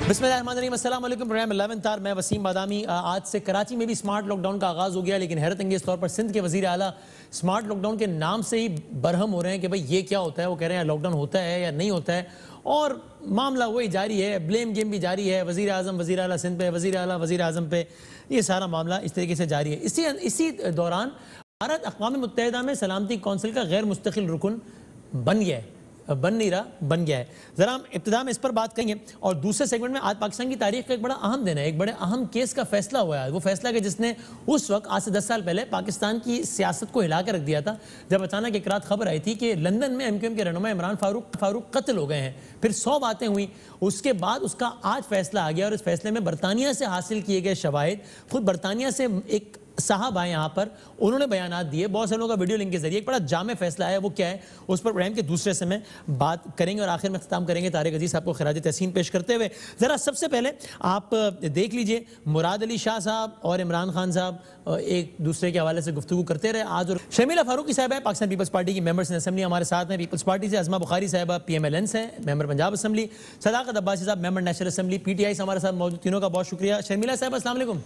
बिस्मिल्लाहिर्रहमानिर्रहीम, अस्सलाम वालेकुम। प्रोग्राम 11 तार, मैं वसीम बादामी। आज से कराची में भी स्मार्ट लॉकडाउन का आगाज़ हो गया, लेकिन हैरत अंगेज़ तौर पर सिंध के वज़ीर आला स्मार्ट लॉकडाउन के नाम से ही बरहम हो रहे हैं कि भाई ये क्या होता है। वो कह रहे हैं लॉकडाउन होता है या नहीं होता है, और मामला वही जारी है, ब्लेम गेम भी जारी है। वज़ीर आज़म वज़ीर आला सिंध पे, वज़ीर आला वज़ीर आज़म पे, ये सारा मामला इस तरीके से जारी है। इसी दौरान भारत अक़वाम मुत्तहिदा में सलामती कौंसिल का गैर मुस्तकिल रुकन बन गया है, बन नहीं रहा, बन गया है। ज़रा हम इब्तिदा में इस पर बात करेंगे, और दूसरे सेगमेंट में आज पाकिस्तान की तारीख का एक बड़ा अहम दिन है, एक बड़े अहम केस का फैसला हुआ है। वो फैसला कि जिसने उस वक्त आज से 10 साल पहले पाकिस्तान की सियासत को हिला कर रख दिया था, जब अचानक एक रात खबर आई थी कि लंदन में MQM के रहनुमा इमरान फारूक कत्ल हो गए हैं। फिर 100 बातें हुई, उसके बाद उसका आज फैसला आ गया, और इस फैसले में बरतानिया से हासिल किए गए शवाहिद, खुद बरतानिया से एक साहब आए यहाँ पर, उन्होंने बयानात दिए बहुत से लोगों का वीडियो लिंक के जरिए। एक बड़ा जामे फैसला है, वो क्या है उस पर प्रोग्राम के दूसरे से में बात करेंगे, और आखिर में ख़त्म करेंगे तारिक अजीज साहब को खिराज तहसीन पेश करते हुए। ज़रा सबसे पहले आप देख लीजिए, मुराद अली शाह साहब और इमरान खान साहब एक दूसरे के हवाले से गुफ्तगू करते रहे आज। और शर्मिला फारूकी साहब है पाकिस्तान पीपल्स पार्टी की मेंबर्स इन असेंबली, हमारे साथ हैं पीपल्स पार्टी से। अज़मा बुखारी साहब PMLN से मेंबर पंजाब असेंबली। सदाकत अब्बासी साहब मेंबर नेशनल असेंबली PTI से हमारे साथ मौजूद। तीनों का बहुत शुक्रिया। शर्मिला साहब अस्सलाम वालेकुम।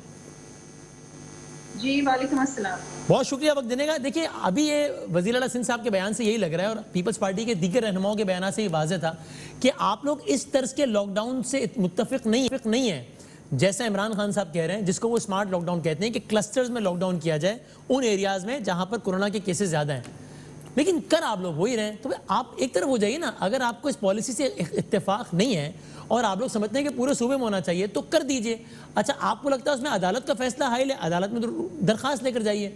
जी वालेकुम अस्सलाम। बहुत शुक्रिया वक्त देने का। देखिए, अभी ये वज़ीर आला सिंध साहब के बयान से यही लग रहा है, और पीपल्स पार्टी के दीगर रहनुमाओं के बयान से ये वाज़ेह था कि आप लोग इस तर्ज के लॉकडाउन से मुत्तफिक नहीं है जैसा इमरान खान साहब कह रहे हैं, जिसको वो स्मार्ट लॉकडाउन कहते हैं कि क्लस्टर्स में लॉकडाउन किया जाए उन एरियाज़ में जहाँ पर कोरोना के केसेस ज़्यादा हैं। लेकिन कर आप लोग वही रहे, तो आप एक तरफ हो जाइए ना। अगर आपको इस पॉलिसी से इत्तेफाक नहीं है और आप लोग समझते हैं कि पूरे सूबे में होना चाहिए, तो कर दीजिए। अच्छा, आपको लगता है उसमें अदालत का फैसला हाइल है, अदालत में दरखास्त लेकर जाइए।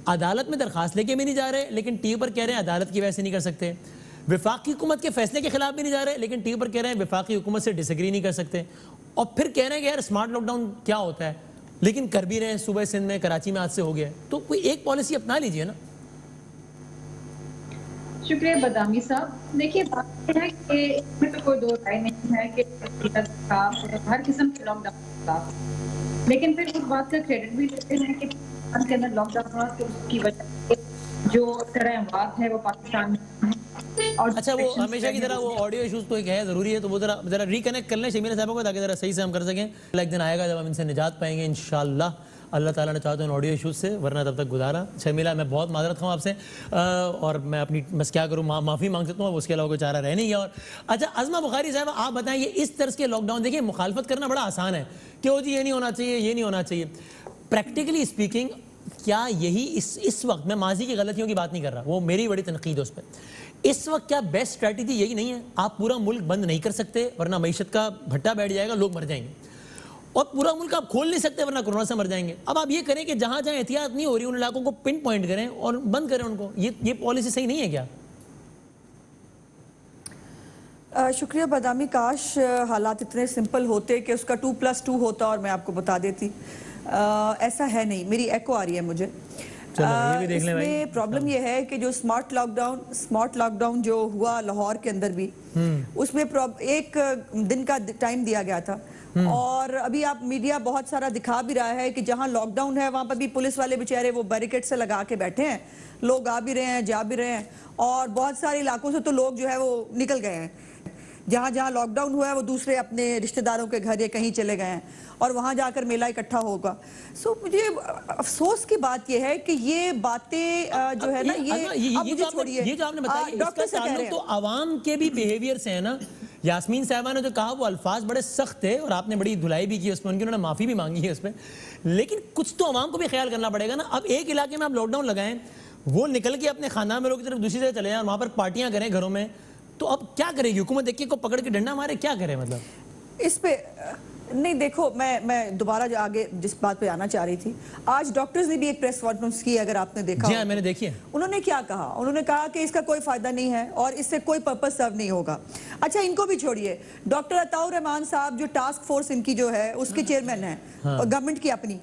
अदालत में दरखास्त लेके भी नहीं जा रहे, लेकिन टीवी पर कह रहे हैं अदालत की वजह से नहीं कर सकते। वफाकी हुकूमत के फैसले के खिलाफ भी नहीं जा रहे, लेकिन टीवी पर कह रहे हैं वफाकी हुकूमत से डिसएग्री नहीं कर सकते। और फिर कह रहे हैं कि यार स्मार्ट लॉकडाउन क्या होता है, लेकिन कर भी रहे हैं। सुबह सिंध में, कराची में आज से हो गया है, तो कोई एक पॉलिसी अपना लीजिए ना। शुक्रिया बदामी साहब। देखिए, बात है कि इसमें तो कोई दो राय नहीं है कि हर किस्म के लॉकडाउन का, लेकिन फिर उस बात का क्रेडिट भी लेते हैं कि पाकिस्तान के अंदर लॉकडाउन हुआ तो उसकी वजह से जो तरह बात है वो पाकिस्तान में। और अच्छा, वो हमेशा की तरह वो ऑडियो इशूज तो एक है, जरूरी है, तो वो जरा रिकनेक्ट कर लें शर्मिला साहब को, ताकि जरा सही से हम कर सकें। एक दिन आएगा जब हम इनसे निजात पाएंगे इंशाल्लाह, अल्लाह ताला ने चाहते हैं ऑडियो इशूज़ से, वरना तब तक गुजारा। शर्मिला, मैं बहुत माजरत हूँ आपसे, और मैं अपनी बस क्या करूँ, माफ़ी मांग सकता हूँ, उसके अलावा कोई चारा रह नहीं गया। और अच्छा, अज़मा बुखारी साहब, आप बताएं, ये इस तरह के लॉकडाउन, देखिए मुखालफत करना बड़ा आसान है कि वो जी ये नहीं होना चाहिए, ये नहीं होना चाहिए। प्रैक्टिकली स्पीकिंग, क्या यही इस वक्त, मैं माजी की गलतियों की बात नहीं कर रहा, वो मेरी बड़ी तनकीद है उस पर, इस वक्त क्या बेस्ट स्ट्रैटेजी यही नहीं है? आप पूरा मुल्क बंद नहीं कर सकते, वरना मईशत का भट्टा बैठ जाएगा, लोग मर जाएंगे, और पूरा मुल्क आप खोल नहीं सकते, वरना कोरोना से मर जाएंगे। अब आप ये करें कि जहां जहां एहतियात नहीं हो रही उन इलाकों को पिन पॉइंट करें और बंद करें उनको। ये पॉलिसी सही नहीं है क्या? शुक्रिया बदामी। काश हालात इतने सिंपल होते कि उसका 2+2 होता और मैं आपको बता देती। ऐसा है नहीं। मेरी एको आ रही है मुझे। इसमें प्रॉब्लम यह है कि जो स्मार्ट लॉकडाउन जो हुआ लाहौर के अंदर भी, उसमें एक दिन का टाइम दिया गया था, और अभी आप मीडिया बहुत सारा दिखा भी रहा है कि जहां लॉकडाउन है वहां पर भी पुलिस वाले बेचारे वो बैरिकेड से लगा के बैठे हैं, लोग आ भी रहे हैं, जा भी रहे हैं, और बहुत सारे इलाकों से तो लोग जो है वो निकल गए हैं। जहां जहां लॉकडाउन हुआ है वो दूसरे अपने रिश्तेदारों के घर या कहीं चले गए हैं, और वहां जाकर मेला इकट्ठा होगा। सो मुझे अफसोस की बात यह है कि ये बातें जो है ना, ये जो आपने बताया, डॉक्टर से कह रहे हैं तो आवाम के भी बिहेवियर से है ना। यास्मीन साहबा ने जो कहा वो अल्फाज बड़े सख्त थे, और आपने बड़ी धुलाई भी की उसमें, उनकी उन्होंने माफ़ी भी मांगी है उस पर, लेकिन कुछ तो आवाम को भी ख्याल करना पड़ेगा ना। अब एक इलाके में आप लॉकडाउन लगाएं, वो निकल के अपने खानदान में लोग की तरफ दूसरी जगह चले जाएं, वहाँ पर पार्टियां करें घरों में, तो अब क्या करेगी हुकूमत? देखिए को पकड़ के डंडा मारे, क्या करे? मतलब इस पे नहीं। देखो, मैं दोबारा जो आगे जिस बात पे आना चाह रही थी, आज डॉक्टर्स ने भी एक प्रेस कॉन्फ्रेंस की, अगर आपने देखा। जी हाँ, मैंने देखी है। उन्होंने क्या कहा? उन्होंने कहा कि इसका कोई फायदा नहीं है और इससे कोई पर्पस सर्व नहीं होगा। अच्छा, इनको भी छोड़िए, डॉक्टर अताउर रहमान साहब जो टास्क फोर्स इनकी जो है उसके चेयरमैन है, गवर्नमेंट की अपनी,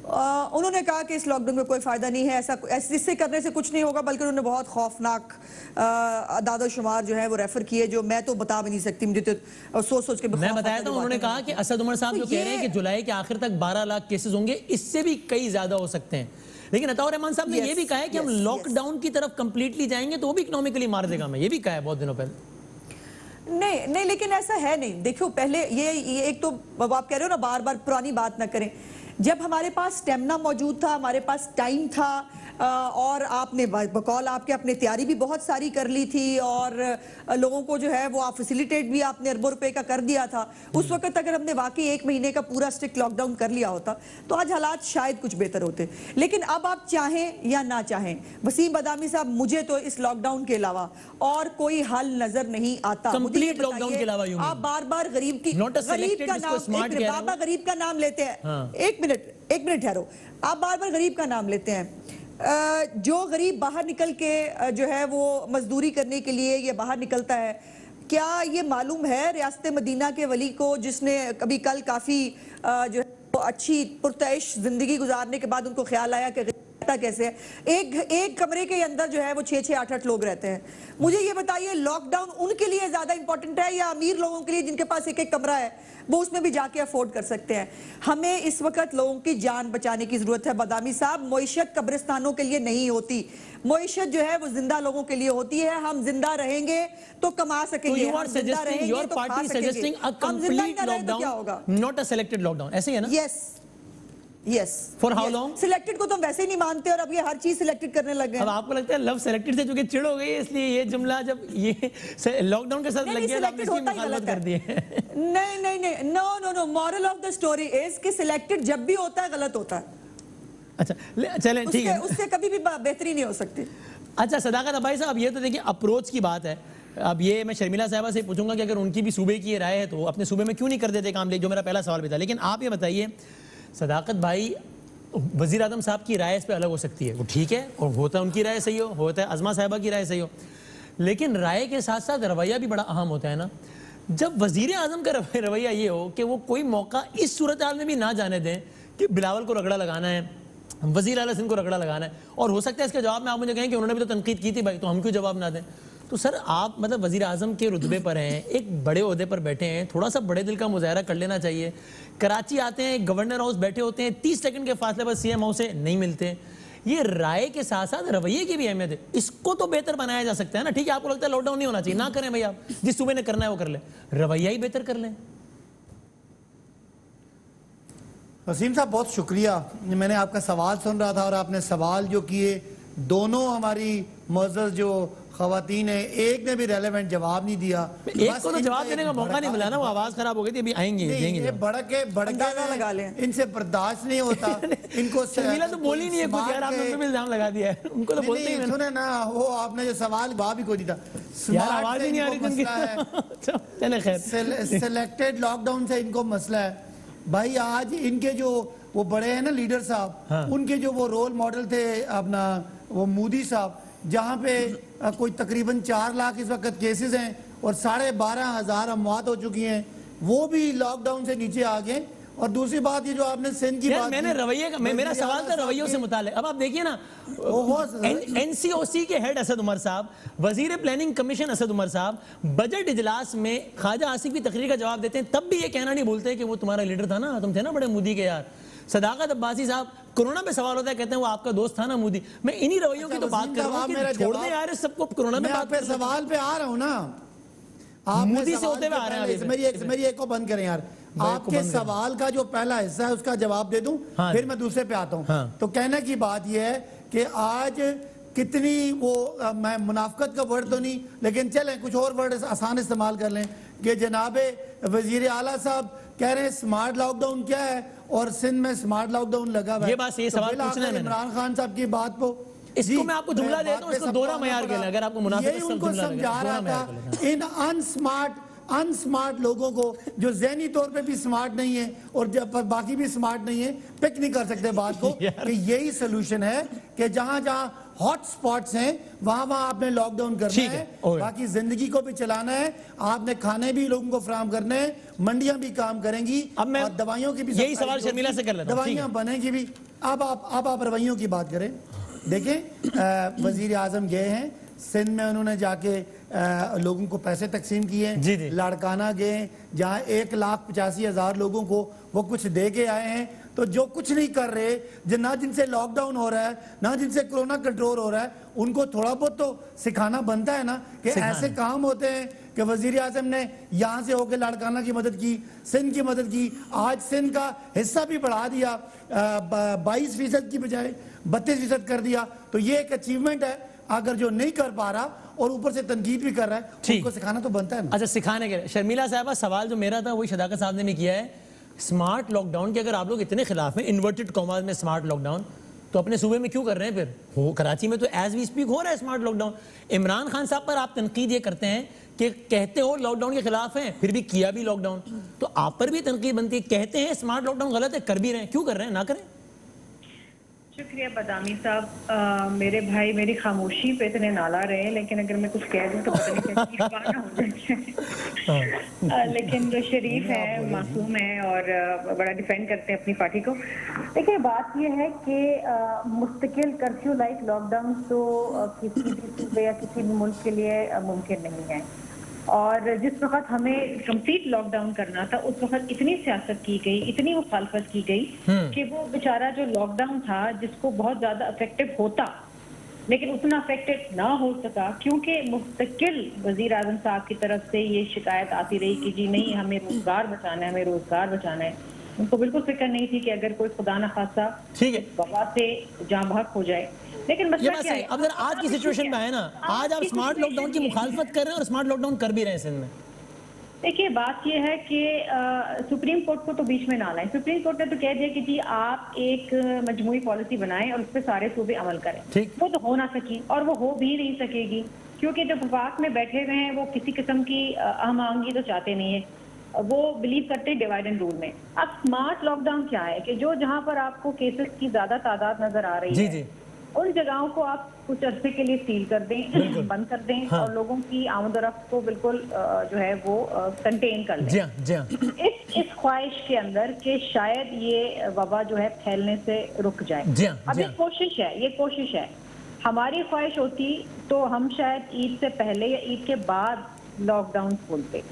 उन्होंने कहा कि इस लॉकडाउन में कोई फायदा नहीं है, ऐसा इससे करने से कुछ नहीं होगा, बल्कि उन्होंने बहुत खौफनाक अदाद शुमार जो है वो रेफर किए, जो मैं तो बता भी नहीं सकती, मुझे तो सोच के मैं बताया था। उन्होंने कहा कि असद उमर साहब जो कह रहे हैं कि जुलाई के आखिर तक 12 लाख केसेस होंगे, इससे भी कई ज्यादा हो सकते हैं। लेकिन अताउर रहमान साहब ने ये भी कहा है कि हम लॉकडाउन की तरफ कंप्लीटली जाएंगे तो वो भी इकोनॉमिकली मार देगा। मैं ये भी कहा है बहुत दिनों पहले। नहीं नहीं, लेकिन ऐसा है नहीं। देखो पहले ये एक तो आप कह रहे हो ना बार बार पुरानी बात ना करें। जब हमारे पास स्टेमिना मौजूद था, हमारे पास टाइम था, और आपने बकौल आपके अपने तैयारी भी बहुत सारी कर ली थी, और लोगों को जो है वो आप फैसिलिटेट भी आपने अरबों रुपए का कर दिया था। उस वक्त अगर हमने वाकई 1 महीने का पूरा स्ट्रिक्ट लॉकडाउन कर लिया होता तो आज हालात शायद कुछ बेहतर होते। लेकिन अब आप चाहें या ना चाहें, वसीम बदामी साहब, मुझे तो इस लॉकडाउन के अलावा और कोई हल नजर नहीं आता। कंप्लीट लॉकडाउन के अलावा आप बार बार गरीब का नाम गरीब का नाम लेते हैं। हाँ। एक मिनट ठहरो, आप बार बार गरीब का नाम लेते हैं। जो गरीब बाहर निकल के जो है वो मजदूरी करने के लिए ये बाहर निकलता है, क्या ये मालूम है रियासत मदीना के वली को, जिसने कभी कल काफी जो है वो अच्छी पुरतैश जिंदगी गुजारने के बाद उनको ख्याल आया कि कैसे है? एक कमरे के अंदर जो है वो 6-6, 8-8 लोग रहते हैं। मुझे ये बताइए, लॉकडाउन उनके लिए ज्यादा इंपॉर्टेंट है या अमीर लोगों के लिए जिनके पास एक कमरा है, वो उसमें भी जाके अफोर्ड कर सकते हैं? हमें इस वक्त लोगों की जान बचाने की जरूरत है बदामी साहब। मईशत कब्रिस्तानों के लिए नहीं होती, मईशत जो है वो जिंदा लोगों के लिए होती है। हम जिंदा रहेंगे तो कमा सकेंगे, नॉट अ सिलेक्टेड लॉकडाउन, ऐसे ही है ना? Yes. For how long? Selected को तो हम वैसे ही नहीं मानते और अब ये हर चीज सिलेक्टेड करने लगे। अब आपको लगता है लव सिलेक्टेड से चूंकि चिड़ हो गई, इसलिए ये जुमला जब ये लॉकडाउन के साथ लग गया आपने इसकी मुखालफत कर दी है। नहीं, no, moral of the story is कि सिलेक्टेड जब भी होता है गलत होता है। अच्छा चलें, ठीक है, उससे कभी भी बेहतरी नहीं हो सकती। अच्छा सदाकत अब्बाई साहब, ये तो देखिए अप्रोच की बात है। अब ये मैं शर्मिला साहबा से पूछूंगा कि अगर उनकी भी सूबे की राय है तो अपने सूबे में क्यों नहीं कर देते काम, जो मेरा पहला सवाल भी था। लेकिन आप ये बताइए सदाकत भाई, वज़ीर आज़म साहब की राय इस पे अलग हो सकती है, वो ठीक है, और होता है उनकी राय सही हो, होता है अज़मा साहिबा की राय सही हो, लेकिन राय के साथ साथ रवैया भी बड़ा अहम होता है ना। जब वज़ीर आज़म का रवैया ये हो कि वो कोई मौका इस सूरत हाल में भी ना जाने दें कि बिलावल को रगड़ा लगाना है, वज़ीर आला सिंध को रगड़ा लगाना है, और हो सकता है इसके जवाब में आप मुझे कहें कि उन्होंने भी तो तनकीद की थी भाई, तो हम क्यों जवाब ना दें? तो सर आप मतलब वज़ीर आज़म के रुतबे पर हैं, एक बड़े ओहदे पर बैठे हैं, थोड़ा सा बड़े दिल का मुजाहरा कर लेना चाहिए। कराची आते हैं, गवर्नर हाउस बैठे होते हैं, 30 सेकंड के फासले पर सीएम हाउस से नहीं मिलते। ये राय के साथ साथ रवैये की भी अहमियत है, इसको तो बेहतर बनाया जा सकता है ना। ठीक है, आपको लगता है लॉकडाउन नहीं होना चाहिए, ना करें भाई, आप जिस सूबे ने करना है वो कर ले, रवैया ही बेहतर कर लें। वसीम साहब बहुत शुक्रिया, मैंने आपका सवाल सुन रहा था और आपने सवाल जो किए, दोनों हमारी मुअज़्ज़ज़ जो ख़वातीन है, एक ने भी रेलेवेंट जवाब नहीं दिया। एक को तो जवाब देने का मौका नहीं मिला ना, वो आवाज खराब हो गई थी, अभी आएंगे देंगे। बड़के लगा लें, इनसे बर्दाश्त नहीं होता इनको। शर्मिला तो बोली नहीं है कुछ यार, आपने उन पे इल्जाम लगा दिया है, उनको तो बोलते ही सुने ना, वो आपने जो सवाल जवाब ही कोई नहीं था यार, आवाज ही नहीं आ रही थी उनकी। चले खैर, सिलेक्टेड लॉकडाउन से इनको मसला है भाई। आज इनके जो वो बड़े हैं ना लीडर साहब, उनके जो वो रोल मॉडल थे अपना वो मोदी साहब, जहाँ पे कोई तकरीबन 4 लाख इस वक्त केसेस हैं और 12,500 अमवात हो चुकी हैं, वो भी लॉकडाउन से नीचे आ गए। और दूसरी बात ये जो आपने सिंध की बात, मैंने रवैये का, मेरा सवाल था रवैयों से मुताल्लिक। अब आप देखिए ना, एनसीओसी के हेड असद उमर साहब, वजीर प्लानिंग कमीशन असद उमर साहब, बजट इजलास में ख्वाजा आसिफ की तकरीर का जवाब देते हैं, तब भी ये कहना नहीं भूलते कि वो तुम्हारा लीडर था ना, तुम थे ना बड़े मोदी के यार। सदाकत अब्बासी साहब, कोरोना पे सवाल होता है, कहते हैं वो आपका दोस्त था ना मोदी। मैं इन्हीं रवैयों की तो बात कर रहा हूँ, छोड़ दे यार सबको, कोरोना में बात पे सवाल पे आ रहा हूँ ना, आप मोदी से होते हुए आ रहे हैं। मेरी एक को बंद करें यार, आपके सवाल का जो पहला हिस्सा है उसका जवाब दे दूं, फिर मैं दूसरे पे आता हूं। तो कहने की बात यह है कि आज कितनी वो, मैं मुनाफकत का वर्ड तो नहीं, लेकिन चलें कुछ और वर्ड आसान इस्तेमाल कर लें कि जनाबे वजीर आला साहब कह रहे हैं स्मार्ट लॉकडाउन क्या है और सिंध में स्मार्ट लॉकडाउन लगा हुआ है। ये बात, ये सवाल पूछना है इमरान खान साहब की बात को, इसको मैं आपको जुमला देता हूं, इसको दोहरा मयार के लिए, अगर आपको मुनाफिक उनको समझा रहा था इन अनस्मार्ट लोगों को जो ज़हनी तौर पे भी स्मार्ट नहीं है और जब बाकी भी स्मार्ट नहीं है, पिक नहीं कर सकते बात को कि यही सोल्यूशन है कि जहां जहां हॉट स्पॉट्स हैं वहां वहां आपने लॉकडाउन करना है, बाकी जिंदगी को भी चलाना है, आपने खाने भी लोगों को फराहम करने हैं, मंडियां भी काम करेंगी और दवाइयों की भी, यही सवाल शर्मिला से कर लेता हूं, दवाइयां बनेंगी भी। अब आप रवैयों की बात करें, देखें वजीर आजम गए हैं सिंध में, उन्होंने जाके लोगों को पैसे तकसीम किए, लाड़काना गए जहाँ 1,85,000 लोगों को वो कुछ दे के आए हैं। तो जो कुछ नहीं कर रहे, ना जिनसे लॉकडाउन हो रहा है, ना जिनसे कोरोना कंट्रोल हो रहा है, उनको थोड़ा बहुत तो सिखाना बनता है ना कि ऐसे काम होते हैं कि वजीर आजम ने यहाँ से होकर लाड़काना की मदद की, सिंध की मदद की, आज सिंध का हिस्सा भी बढ़ा दिया, 22% की बजाय 32% कर दिया। तो ये एक अचीवमेंट है। अगर जो नहीं कर पा रहा और ऊपर से तनकीद भी कर रहा है, उसको सिखाना तो बनता है ना। अच्छा, सिखाने के शर्मिला साहबा, सवाल जो मेरा था वही शदाकत साहब ने भी किया है। स्मार्ट लॉकडाउन के अगर आप लोग इतने खिलाफ हैं, इन्वर्टेड कॉमास में स्मार्ट लॉकडाउन, तो अपने सूबे में क्यों कर रहे हैं फिर? हो कराची में तो एज वी स्पीक हो रहा है स्मार्ट लॉकडाउन। इमरान खान साहब पर आप तनकीद ये करते हैं कि कहते हो लॉकडाउन के खिलाफ हैं, फिर भी किया भी लॉकडाउन, तो आप पर भी तनकीद बनती है। कहते हैं स्मार्ट लॉकडाउन गलत है, कर भी रहे हैं, क्यों कर रहे हैं? ना करें। शुक्रिया बदामी साहब, मेरे भाई मेरी खामोशी पे इतने नाला रहे हैं, लेकिन अगर मैं कुछ कह दूं तो पता नहीं कैसी बात हो जाए। लेकिन जो शरीफ है, मासूम है और बड़ा डिफेंड करते हैं अपनी पार्टी को। देखिए, बात यह है कि मुस्तकिल कर्फ्यू लाइक लॉकडाउन तो किसी भी सूबे या किसी भी मुल्क के लिए मुमकिन नहीं है। और जिस वक्त हमें कंप्लीट लॉकडाउन करना था, उस वक्त इतनी सियासत की गई, इतनी मुखालफत की गई कि वो बेचारा जो लॉकडाउन था, जिसको बहुत ज्यादा इफेक्टिव होता, लेकिन उतना इफेक्टिव ना हो सका, क्योंकि मुस्तकिल वजीर आजम साहब की तरफ से ये शिकायत आती रही कि जी नहीं, हमें रोजगार बचाना है, हमें रोजगार बचाना है। उनको बिल्कुल फिक्र नहीं थी कि अगर कोई खुदा न खासा वबा से जाँ बहक हो जाए। लेकिन ये बात सही। अब जरा आज की सिचुएशन में है ना, आज आप स्मार्ट लॉकडाउन की मुखालफत कर रहे हैं और स्मार्ट लॉकडाउन कर भी रहे हैं सिंध में। देखिए, बात यह है कि सुप्रीम कोर्ट को तो बीच में ना लाएं। सुप्रीम कोर्ट ने तो कह दिया कि जी आप एक मजमूई पॉलिसी बनाएं और उस पर सारे सूबे अमल करें। वो तो हो ना सकी और वो हो भी नहीं सकेगी, क्योंकि जो वफाक में बैठे हुए हैं वो किसी किस्म की अहम आहंगी तो चाहते नहीं है, वो बिलीव करते हैं डिवाइड एंड रूल में। अब स्मार्ट लॉकडाउन क्या है कि जो जहां पर आपको केसेस की ज्यादा तादाद नजर आ रही है, उन जगहों को आप कुछ अरसे के लिए सील कर दें, बंद कर दें, और लोगों की आमदोरफ्त को बिल्कुल जो है वो कंटेन कर लें। इस ख्वाहिश के अंदर कि शायद ये वबा जो है फैलने से रुक जाए। अब ये कोशिश है। हमारी ख्वाहिश होती तो हम शायद ईद से पहले या ईद के बाद लॉकडाउन खोलते।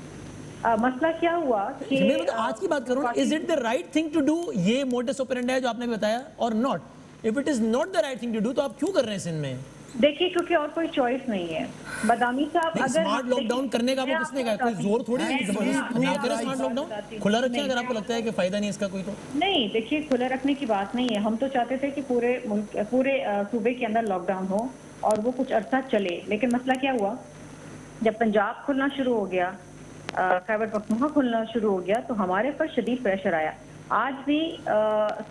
मसला क्या हुआ कि मैं तो आज की बात करूं, is it the right thing to do? ये मोडस ऑपरेंडी है जो आपने बताया, और not? If it is not the right thing to do, तो आप क्यों कर रहे हैं सिंध में? देखिए, क्योंकि और कोई चॉइस नहीं है बदामी साहब। अगर स्मार्ट लॉकडाउन करने का वो किसने कहा? कोई जोर थोड़ी है जबरदस्ती ना करें। स्मार्ट लॉकडाउन खुला रखें अगर आपको लगता है कि फायदा नहीं इसका कोई। तो नहीं, देखिए, खुला रखने की बात नहीं है। हम तो चाहते थे कि पूरे सूबे के अंदर लॉकडाउन हो और वो कुछ अरसा चले। लेकिन मसला क्या हुआ, जब पंजाब खुलना शुरू हो गया, खैबर पख्तूनख्वा खुलना शुरू हो गया, तो हमारे पर शदीद प्रेशर आया। आज भी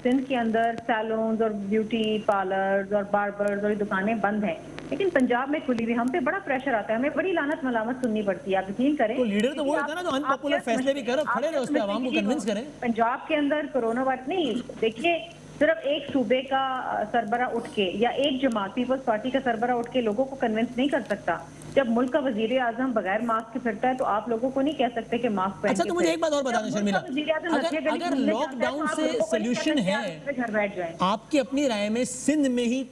सिंध के अंदर सैलून्स और ब्यूटी पार्लर्स और बार्बर्स और दुकानें बंद हैं, लेकिन पंजाब में खुली हुई। हम पे बड़ा प्रेशर आता है, हमें बड़ी लानत मलामत सुननी पड़ती है। आप यकीन करें, तो लीडर तो वो होता है ना जो अनपॉपुलर फैसले भी करो, खड़े रहे उस पे, आवाम को कन्विंस करें। पंजाब के अंदर कोरोना वायरस नहीं, देखिए, सिर्फ एक सूबे का सरबरा उठ के या एक जमात पीपल्स पार्टी का सरबरा उठ के लोगों को कन्विंस नहीं कर सकता। जब मुल्क का वजीर आजम बगैर मास्क के फिरता है, तो आप लोगों को नहीं कह सकते कि मास्क पहन। अच्छा, तो मुझे एक बात और बताना शर्मिला, अगर लॉकडाउन से सोल्यूशन है, घर बैठ जाए, आपकी अपनी राय में सिंध में ही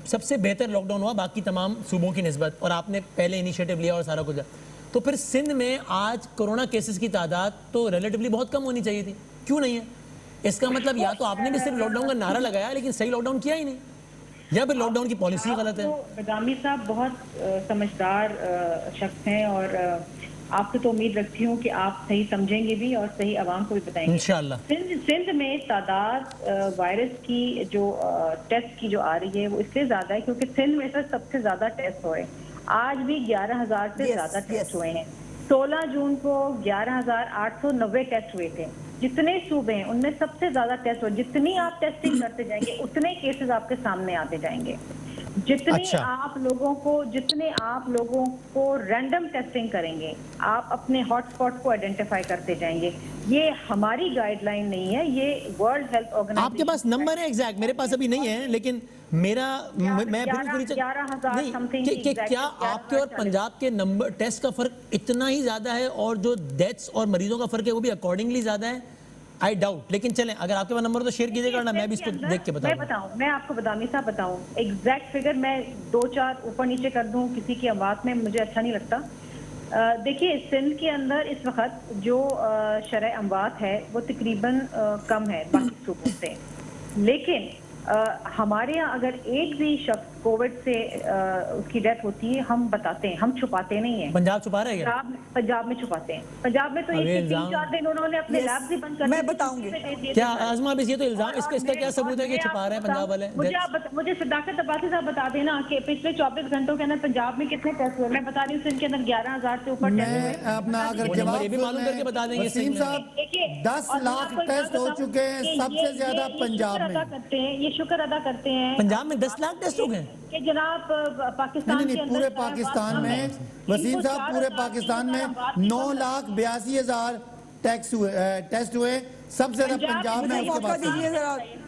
सबसे बेहतर लॉकडाउन हुआ बाकी तमाम सूबों की निस्बत, और आपने पहले इनिशिएटिव लिया और सारा कुछ, तो फिर सिंध में आज कोरोना केसेस की तादाद तो रिलेटिवली बहुत कम होनी चाहिए थी, क्यों नहीं है? इसका मतलब या तो आपने भी सिर्फ लॉकडाउन का नारा लगाया लेकिन सही लॉकडाउन किया ही नहीं, या फिर लॉकडाउन की पॉलिसी गलत है। बदामी साहब बहुत समझदार शख्स हैं, और आपसे तो उम्मीद रखती हूँ कि आप सही समझेंगे भी और सही आवाम को भी बताएंगे इंशाअल्लाह। सिंध में तादाद वायरस की जो टेस्ट की जो आ रही है वो इसलिए ज्यादा है क्योंकि सिंध में सबसे ज्यादा टेस्ट हुए। आज भी 11,000 से ज्यादा टेस्ट हुए हैं। 16 जून को 11,890 टेस्ट हुए थे। जितने सूबे हैं उनमें सबसे ज्यादा टेस्ट हुए। जितनी आप टेस्टिंग करते जाएंगे उतने केसेस आपके सामने आते जाएंगे। जितने आप लोगों को रैंडम टेस्टिंग करेंगे, आप अपने हॉटस्पॉट को आइडेंटिफाई करते जाएंगे। ये हमारी गाइडलाइन नहीं है, ये वर्ल्ड हेल्थ ऑर्गेनाइजेशन। आपके पास नंबर है एग्जैक्ट? मेरे पास अभी नहीं है, लेकिन मेरा मैं क्या आपके और पंजाब के नंबर टेस्ट का फर्क इतना ही ज्यादा है, और जो डेथ्स और मरीजों का फर्क है वो भी अकॉर्डिंगली ज्यादा है? I doubt. लेकिन चलें, अगर आपके पास नंबर तो शेयर कीजिएगा ना, मैं भी इसको देख के बताऊं। मैं आपको बदामी साहब बताऊं एग्जैक्ट फिगर, मैं 2-4 ऊपर नीचे कर दूं किसी की आवाज में, मुझे अच्छा नहीं लगता। देखिए, सिंध के अंदर इस वक्त जो शरह अमवात है वो तकरीबन कम है बाकी सूबों से, लेकिन हमारे यहाँ अगर एक भी शख्स कोविड से उसकी डेथ होती है, हम बताते हैं, हम छुपाते नहीं हैं। पंजाब छुपा रहे हैं? पंजाब में छुपाते हैं। पंजाब में तो ये 3-4 दिन उन्होंने अपने लैब भी बंद कर दिए। मैं बताऊंगी क्या आजमा, ये तो इल्जाम, इसका क्या सबूत है कि छुपा रहे हैं पंजाब वाले? मुझे सदाकत अब्बासी साहब बता देना कि पिछले 24 घंटों के अंदर पंजाब में कितने टेस्ट हुए। मैं बता रही हूँ, के अंदर 11,000 से ऊपर टेस्ट हुए। अपना अगर जवाब ये भी मालूम करके बता देंगे। वसीम साहब 10 लाख टेस्ट हो चुके हैं, सबसे ज्यादा पंजाब में। ये शुक्र अदा करते हैं पंजाब में 10 लाख टेस्ट हो गए कि जनाब पाकिस्तान के अंदर पूरे पाकिस्तान में वसीम साहब पूरे पाकिस्तान में 9,82,000 टेस्ट हुए, सबसे ज्यादा पंजाब में।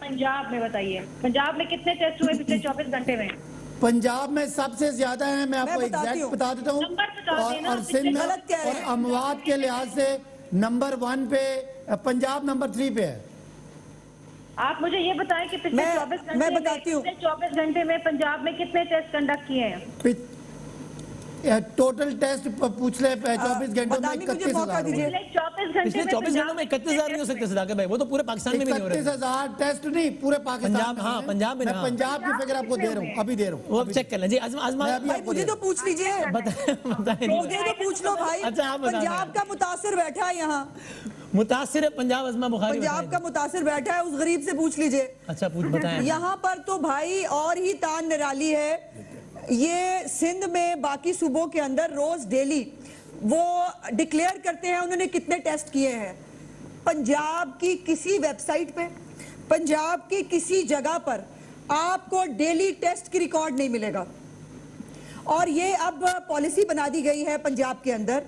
पंजाब में बताइए, पंजाब में कितने टेस्ट हुए पिछले 24 घंटे में? पंजाब में सबसे ज्यादा है, मैं आपको एग्जैक्ट बता देता हूँ। और सिंध और अमवात के लिहाज से नंबर 1 पे पंजाब, नंबर 3 पे है। आप मुझे ये बताएं कि पिछले 24 घंटे में पंजाब में कितने टेस्ट कंडक्ट किए हैं? टोटल टेस्ट पूछ ले 24 घंटों में 31,000। पिछले 24 घंटों में 31,000 नहीं हो सकते सदाकत भाई, वो तो पूरे पाकिस्तान में भी नहीं हो रहे। 31,000 टेस्ट नहीं पूरे पाकिस्तान में। हाँ पंजाब में, मैं पंजाब की फिगर आपको दे रहा हूँ, अभी दे रहा हूँ। वो अब चेक कर लें जी। आजमा भाई मुझे तो पूछ लीजिए, बताएं मुझे तो पूछ लो भाई। अच्छा आप पंजाब का मुतासिर बैठा है यहाँ, मुतासिर है पंजाब। आजमा बुखारी पंजाब का मुतासिर बैठा है, उस गरीब से पूछ लीजिए। अच्छा बताएं। यहाँ पर तो भाई और ही तान निराली है। ये सिंध में बाकी सूबों के अंदर रोज डेली वो डिक्लेयर करते हैं उन्होंने कितने टेस्ट किए हैं। पंजाब की किसी वेबसाइट पे, पंजाब की किसी जगह पर आपको डेली टेस्ट की रिकॉर्ड नहीं मिलेगा। और ये अब पॉलिसी बना दी गई है पंजाब के अंदर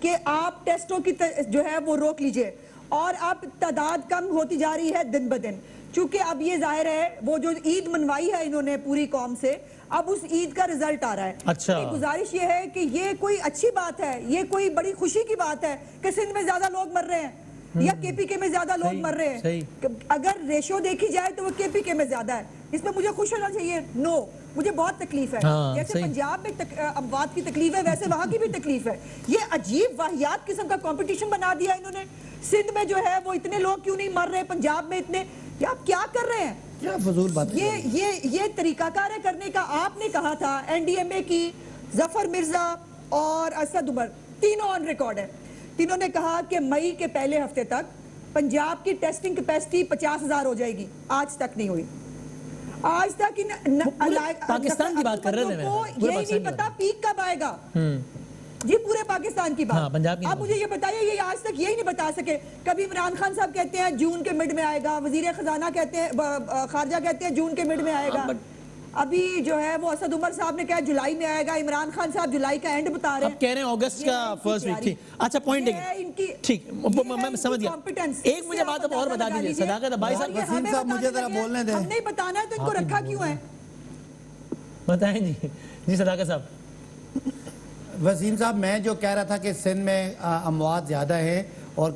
कि आप टेस्टों की जो है वो रोक लीजिए, और अब तादाद कम होती जा रही है दिन ब दिन। चूंकि अब ये जाहिर है वो जो ईद मनवाई है इन्होंने पूरी कौम से, अब उस ईद का रिजल्ट आ रहा है। अच्छा। गुजारिश ये है कि ये कोई अच्छी बात है, ये कोई बड़ी खुशी की बात है कि सिंध में ज्यादा लोग मर रहे हैं या केपीके में ज्यादा लोग मर रहे हैं। अगर रेशो देखी जाए तो वो केपीके में ज्यादा है, इसमें मुझे खुश होना चाहिए? नो, मुझे बहुत तकलीफ है। जैसे पंजाब में अमवात की तकलीफ है, वैसे वहां की भी तकलीफ है। ये अजीब वाहियात किस्म का कंपटीशन बना दिया इन्होंने। सिंध में जो है वो इतने लोग क्यों नहीं मर रहे, पंजाब में इतने, ये आप क्या कर रहे हैं? क्या फजूल बात है। ये तरीकाकार है करने का। आपने कहा था एनडीएमए की जफर मिर्जा और असद उमर तीनों ऑन रिकॉर्ड है, तीनों ने कहा कि मई के पहले हफ्ते तक पंजाब की टेस्टिंग कैपेसिटी 50,000 हो जाएगी। आज तक नहीं हुई। आज तक पाकिस्तान की बात कर रहे थे, यही नहीं पता पीक कब आएगा जी, पूरे पाकिस्तान की बात। हाँ, पंजाब की। आप मुझे ये बताइए, ये आज तक यही नहीं बता सके। कभी इमरान खान साहब कहते हैं जून के मिड में आएगा, वजीर खजाना कहते हैं, खारजा कहते हैं जून के मिड में आएगा। अभी जो है वो असद उमर साहब ने कहा जुलाई में आएगा, इमरान खान साहब जुलाई का एंड बता रहे हैं, कह रहे हैं अगस्त का फर्स्ट वीक। ठीक, अच्छा पॉइंट है इनकी। ठीक, मैं समझ गया। एक मुझे बात अब और बता दीजिए सदाकत भाई साहब। वसीम साहब मुझे जरा बोलने दें। नहीं बताना है तो इनको रखा क्यों है, बताएं जी सदाकत साहब। वसीम साहब मैं जो कह रहा था कि सिंध में अमवात ज़्यादा है और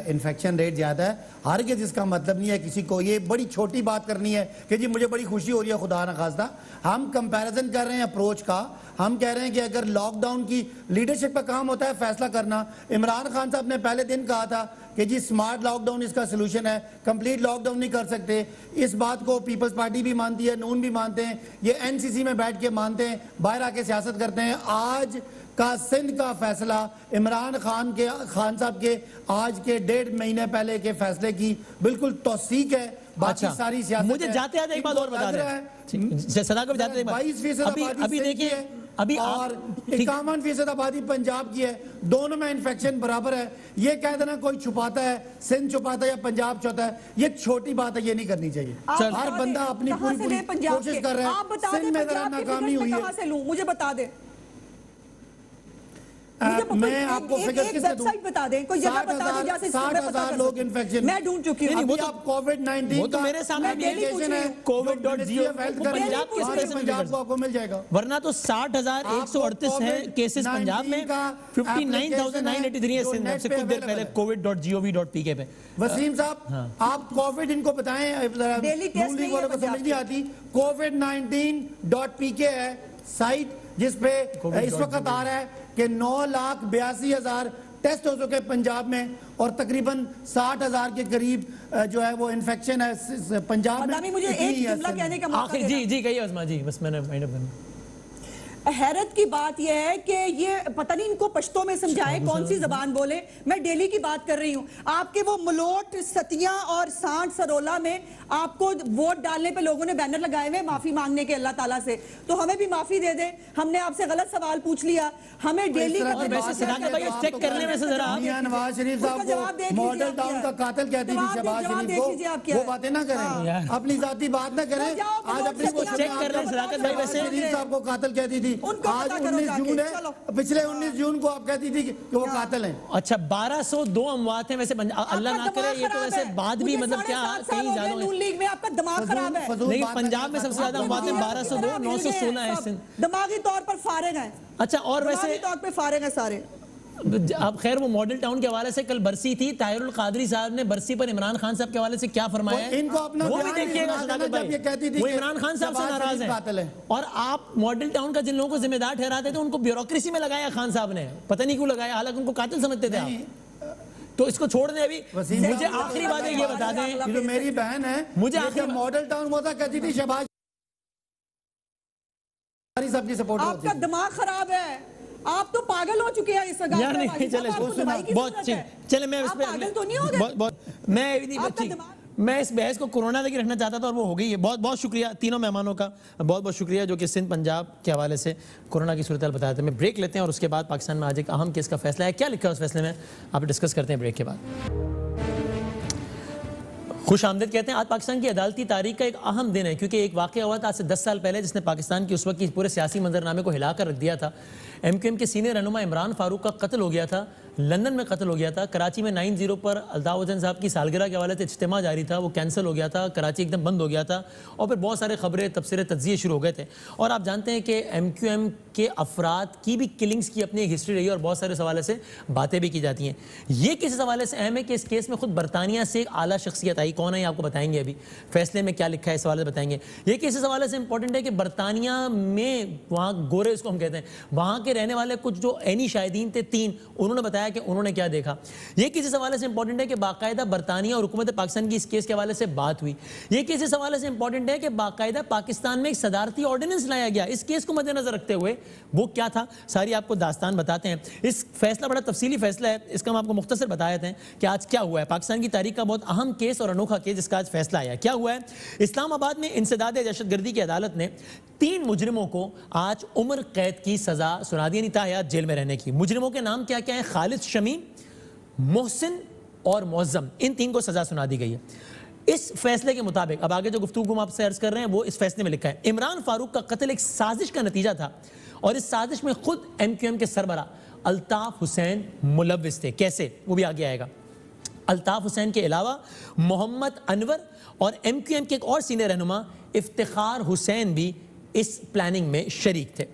इन्फेक्शन रेट ज़्यादा है, हर के जिसका मतलब नहीं है किसी को ये बड़ी छोटी बात करनी है कि जी मुझे बड़ी खुशी हो रही है। खुदा न खास्ता हम कंपैरिजन कर रहे हैं अप्रोच का। हम कह रहे हैं कि अगर लॉकडाउन की लीडरशिप का काम होता है फैसला करना। इमरान खान साहब ने पहले दिन कहा था कि जी स्मार्ट लॉकडाउन इसका सलूशन है, कंप्लीट लॉकडाउन नहीं कर सकते। इस बात को पीपल्स पार्टी भी मानती है, नून भी मानते हैं, ये एनसीसी में बैठ के मानते हैं, बाहर आके सियासत करते हैं। आज का सिंध का फैसला इमरान खान साहब के आज के 1.5 महीने पहले के फैसले की बिल्कुल तौसीक है। बाकी सारी सियासत मुझे जाते जाते एक बात और बता दें, सदा को जाते 22% अभी देखिए अभी और 51% आबादी पंजाब की है, दोनों में इन्फेक्शन बराबर है। ये कह देना कोई छुपाता है, सिंध छुपाता है या पंजाब छुपाता है, ये छोटी बात है, ये नहीं करनी चाहिए। हर बंदा अपनी पूरी कोशिश कर रहा है। सिंध में जरा नाकामी हुई है, मुझे बता दे। मैं आपको फिगर किससे दूं? बता दें, कोई जगह बता दो जैसे 60,000 लोग इन्फेक्शन। मैं ढूंढ चुकी हूं। अभी आप कोविड-19 वो तो मेरे सामने एप्लीकेशन है covid.gov पंजाब किस तरह से पंजाब को आपको मिल जाएगा। वरना तो 60,138 है केसेस पंजाब में, 59,983 है सिंध में। से कुछ देर पहले covid.gov.pk पे। वसीम साहब आप कोविड इनको बताएं, नून लीग वालों को समझ नहीं आती। covid19.pk है साइट जिसपे इस वक्त आ रहा है कि 9,82,000 टेस्ट हो चुके पंजाब में और तकरीबन 60,000 के करीब जो है वो इन्फेक्शन है पंजाब में। मुझे एक जुमला कहने का मौका आखिर जी कहिए उस्मा जी, बस मैंने माइंड अप करना। हैरत की बात यह है कि ये पता नहीं इनको पश्तो में समझाए कौन सी जबान बोले। मैं दिल्ली की बात कर रही हूँ। आपके वो मलोट, सतिया और सांड सरोला में आपको वोट डालने पे लोगों ने बैनर लगाए हुए माफी मांगने के अल्लाह ताला से, तो हमें भी माफी दे दे। हमने आपसे गलत सवाल पूछ लिया। हमें दिल्ली चेक करने में से जरा नवाज शरीफ साहब को मॉडल टाउन का कातिल कहती थी शहबाज शरीफ को, वो बातें ना करें, अपनी जाती बात ना करें। आज अपनी चेक कर रहे हैं सदाकत भाई, वैसे शरीफ साहब को कातिल कहती थी। आज 19 जून है, पिछले 19 जून को आप कहती थी कि वो कातिल हैं। अच्छा 1202 अमवात हैं वैसे, अल्लाह ना करे ये तो वैसे बात भी मतलब क्या कहीं ज्यादा नून लीग में आपका दिमाग खराब है। नहीं, पंजाब में सबसे ज्यादा अमवात हैं 1202, 916 है। दिमागी तौर पर फारिग है। अच्छा और वैसे तौर पे फारिग है सारे। अब खैर वो मॉडल टाउन के हवाले से कल बरसी थी, ताहिरुल कादरी साहब ने बरसी पर इमरान खान साहब के हवाले से क्या फरमाया है इनको अपना वो भी देखिएगा। वो इमरान खान साहब से नाराज है और आप मॉडल टाउन का जिन लोगों को जिम्मेदार ठहराते थे उनको ब्यूरोक्रेसी में लगाया खान साहब ने, पता नहीं क्यों लगाया, हालांकि उनको कातिल समझते थे आप। तो इसको छोड़ दें। अभी मुझे आखिरी बात ये बता दें, जो मेरी बहन है मुझे आखिरी मॉडल टाउन वो था कहती थी शहबाज सबकी सपोर्ट। आपका दिमाग खराब है, आप तो पागल हो चुके हैं इस वक्त। यार नहीं चले बहुत चले, मैं इस पे मैं इस बहस को कोरोना तक रखना चाहता था और वो हो गई है। बहुत बहुत शुक्रिया तीनों मेहमानों का, बहुत बहुत शुक्रिया जो कि सिंध पंजाब के हवाले से कोरोना की सूरत बताया था। मैं ब्रेक लेते हैं और उसके बाद पाकिस्तान में आज एक अहम केस का फैसला है, क्या लिखा है उस फैसले में आप डिस्कस करते हैं ब्रेक के बाद। खुश आमदीद कहते हैं। आज पाकिस्तान की अदालती तारीख का एक अहम दिन है क्योंकि एक वाक़या हुआ था आज से 10 साल पहले जिसने पाकिस्तान की उस वक्त की पूरे सियासी मंजरनामे को हिलाकर रख दिया था। MQM के सीनियर रहनुमा इमरान फारूक का कत्ल हो गया था, लंदन में कत्ल हो गया था। कराची में 9/0 पर अल्ताफ हुसैन साहब की सालगिरह के हवाले से इज्तिमा जारी था, वो कैंसिल हो गया था, कराची एकदम बंद हो गया था और फिर बहुत सारे खबरें तबसरे तज्जिए शुरू हो गए थे। और आप जानते हैं कि MQM के अफराद की भी किलिंग्स की अपनी एक हिस्ट्री रही है और बहुत सारे हवाले से बातें भी की जाती हैं। ये किस हवाले से अहम है कि इस केस में खुद बरतानिया से एक आला शख्सियत आई, कौन है आपको बताएंगे, अभी फैसले में क्या लिखा है इस हवाले से बताएंगे। ये केस इस हवाले से इंपॉर्टेंट है कि बरतानिया में वहाँ गोरे इसको हम कहते हैं, वहाँ के रहने वाले कुछ जो ऐनी शाहिदीन थे 3, उन्होंने बताया कि उन्होंने क्या देखा। ये केस इस हवाले से इंपॉर्टेंट है कि बाकायदा बरतानिया और हुकूमत पाकिस्तान की इस केस के हवाले से बात हुई। ये केस इस हवाले से इंपॉर्टेंट है कि बाकायदा पाकिस्तान में एक सदारती ऑर्डिनेंस लाया गया इस केस को मद्देनजर रखते हुए। वो क्या था सारी आपको दास्तान बताते हैं। इस फैसला बड़ा तफसीली फैसला है, इसका हम आपको मुख्तसर बताए थे कि आज क्या हुआ है। पाकिस्तान की तारीख का बहुत अहम केस और अनोखा केस जिसका आज फैसला आया। क्या हुआ है, इस्लामाबाद में इंसदाद दहशतगर्दी की अदालत ने 3 मुजरिमों को आज उम्र कैद की सजा सुना दी, ताहयात जेल में रहने की। मुजरिमों के नाम क्या क्या है, खालिद शमीम, मोहसिन और मुअज्जम, इन 3 को सजा सुना दी गई है। इस फैसले के मुताबिक अब आगे जो गुफ्तगू हम आपसे अर्ज कर रहे हैं वो इस फैसले में लिखा है। इमरान फारूक का कत्ल एक साजिश का नतीजा था और इस साजिश में खुद MQM के सरबरा अल्ताफ हुसैन मुलव्विस थे। कैसे, वो भी आगे आएगा। अल्ताफ हुसैन के अलावा मोहम्मद अनवर और MQM के एक और सीनियर रहनुमा इफ्तिखार हुसैन भी इस प्लानिंग में शरीक थे।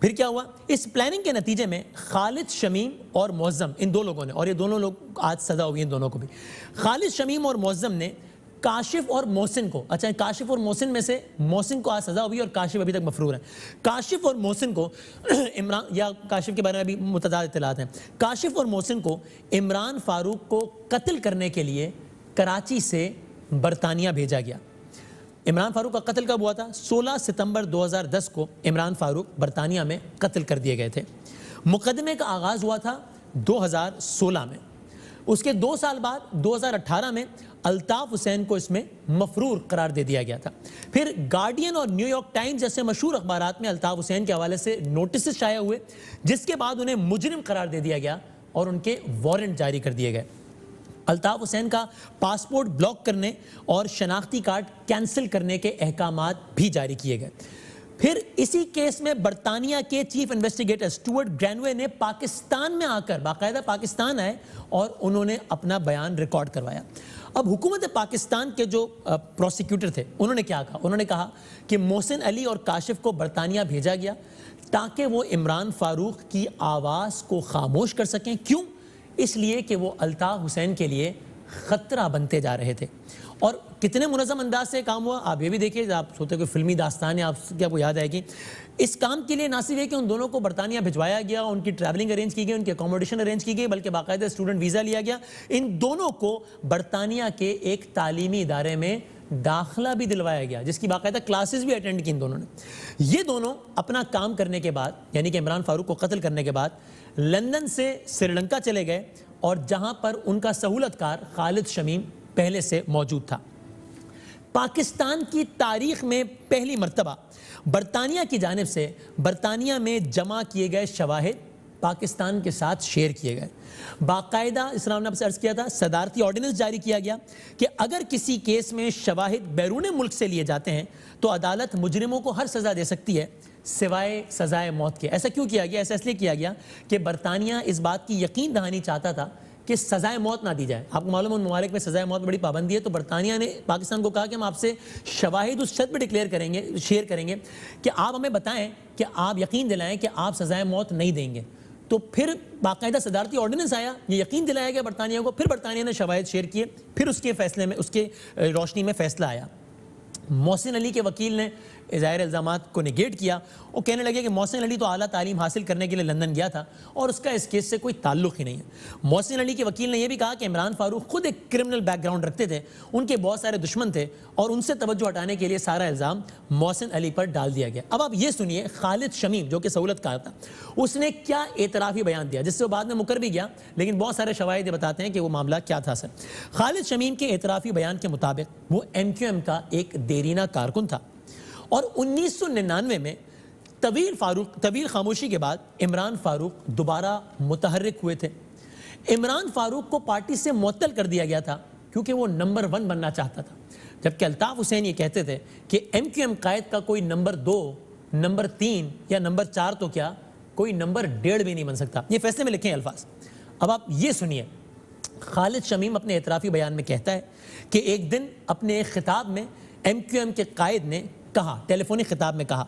फिर क्या हुआ, इस प्लानिंग के नतीजे में खालिद शमीम और मुअज्जम, इन 2 लोगों ने, और ये दोनों लोग आज सजा हुई इन दोनों को भी, खालिद शमीम और मुअज्जम ने काशिफ और मोहसिन को, अच्छा काशिफ और मोहसिन में से मोहसिन को आज सजा हुई और काशिफ अभी तक मफरूर है। काशिफ और मोहसिन को इमरान, या काशिफ के बारे में अभी मुतदाद इत्तलात हैं, काशिफ और मोहसिन को इमरान फारूक को कत्ल करने के लिए कराची से बरतानिया भेजा गया। इमरान फारूक का कत्ल कब हुआ था, 16 सितंबर 2010 को इमरान फारूक बरतानिया में कत्ल कर दिए गए थे। मुकदमे का आगाज़ हुआ था 2016 में। उसके 2 साल बाद 2018 में अल्ताफ हुसैन को इसमें मफरूर करार दे दिया गया था। फिर गार्डियन और न्यूयॉर्क टाइम्स जैसे मशहूर अखबारात में अल्ताफ हुसैन के हवाले से नोटिस शाया हुए, जिसके बाद उन्हें मुजरिम करार दे दिया गया और उनके वारंट जारी कर दिए गए। अल्ताफ हुसैन का पासपोर्ट ब्लॉक करने और शनाख्ती कार्ड कैंसिल करने के अहकामात भी जारी किए गए। फिर इसी केस में बरतानिया के चीफ इन्वेस्टिगेटर स्टुअर्ट ग्रैनवे ने पाकिस्तान में आकर बाकायदा पाकिस्तान आए और उन्होंने अपना बयान रिकॉर्ड करवाया। अब हुकूमत पाकिस्तान के जो प्रोसिक्यूटर थे उन्होंने क्या कहा, उन्होंने कहा कि मोहसिन अली और काशिफ को बरतानिया भेजा गया ताकि वो इमरान फारूक की आवाज़ को खामोश कर सकें। क्यों? इसलिए कि वो अल्ताफ हुसैन के लिए ख़तरा बनते जा रहे थे और कितने मुनज़्ज़म अंदाज से काम हुआ आप ये भी देखिए, आप सोते कोई फिल्मी दास्तान है आपको याद आएगी। इस काम के लिए ना सिर्फ है कि उन दोनों को बरतानिया भिजवाया गया, उनकी ट्रैवलिंग अरेंज की गई, उनकी अकोमोडेशन अरेंज की गई, बल्कि बाकायदा स्टूडेंट वीज़ा लिया गया। इन दोनों को बरतानिया के एक तालीमी इदारे में दाखिला भी दिलवाया गया, जिसकी बाकायदा क्लासेस भी अटेंड की इन दोनों ने। ये दोनों अपना काम करने के बाद, यानी कि इमरान फारूक को कत्ल करने के बाद, लंदन से श्रीलंका चले गए, और जहां पर उनका सहूलतकार खालिद शमीम पहले से मौजूद था। पाकिस्तान की तारीख में पहली मर्तबा बरतानिया की जानिब से बरतानिया में जमा किए गए शवाहिद पाकिस्तान के साथ शेयर किए गए। बाकायदा इस्लाम ने आपसे अर्ज़ किया था, सदारती ऑर्डिनेंस जारी किया गया कि अगर किसी केस में शवाहिद बैरून मुल्क से लिए जाते हैं तो अदालत मुजरिमों को हर सज़ा दे सकती है सिवाय सज़ाए मौत के। ऐसा क्यों किया गया? ऐसा इसलिए किया गया कि बरतानिया इस बात की यकीन दहानी चाहता था कि सज़ाए मौत ना दी जाए। आपको मालूम है उन ममालिक में सज़ाए मौत बड़ी पाबंदी है, तो बरतानिया ने पाकिस्तान को कहा कि हम आपसे शवाहिद उस शर्त पर डिक्लेयर करेंगे, शेयर करेंगे कि आप हमें बताएं कि आप यकीन दिलाएं कि आप सज़ाए मौत नहीं देंगे। तो फिर बाकायदा सदारती ऑर्डिनेंस आया, ये यकीन दिलाया गया बरतानिया को, फिर बरतानिया ने शवाहिद शेयर किए, फिर उसके फैसले में, उसके रोशनी में फैसला आया। मोहसिन अली के वकील ने ज़ाहिर इल्ज़ामात को निगेट किया और कहने लगे कि मोहसिन अली तो आला तालीम हासिल करने के लिए लंदन गया था और उसका इस केस से कोई ताल्लुक़ ही नहीं है। मोहसिन अली के वकील ने यह भी कहा कि इमरान फारूक खुद एक क्रिमिनल बैकग्राउंड रखते थे, उनके बहुत सारे दुश्मन थे और उनसे तवज्जो हटाने के लिए सारा इल्ज़ाम मोहसिन अली पर डाल दिया गया। अब आप ये सुनिए, खालिद शमीम जो कि सहूलतकार था, उसने क्या एतराफ़ी बयान दिया, जिससे वो बाद में मुकर भी गया, लेकिन बहुत सारे शवाहिद बताते हैं कि वो मामला क्या था। सर, खालिद शमीम के एतराफ़ी बयान के मुताबिक वो MQM का एक देरीना कारकुन था और 1999 में तवील खामोशी के बाद इमरान फारूक दोबारा मुतहर्रिक हुए थे। इमरान फारूक को पार्टी से मुअत्तल कर दिया गया था क्योंकि वो नंबर 1 बनना चाहता था, जबकि अल्ताफ हुसैन ये कहते थे कि MQM कायद का कोई नंबर 2, नंबर 3 या नंबर 4 तो क्या, कोई नंबर 1.5 भी नहीं बन सकता। ये फैसले में लिखे अल्फाज। अब आप ये सुनिए, खालिद शमीम अपने एतराफ़ी बयान में कहता है कि एक दिन अपने एक खिताब में MQM के कायद ने कहा, टेलीफोनिक खिताब में कहा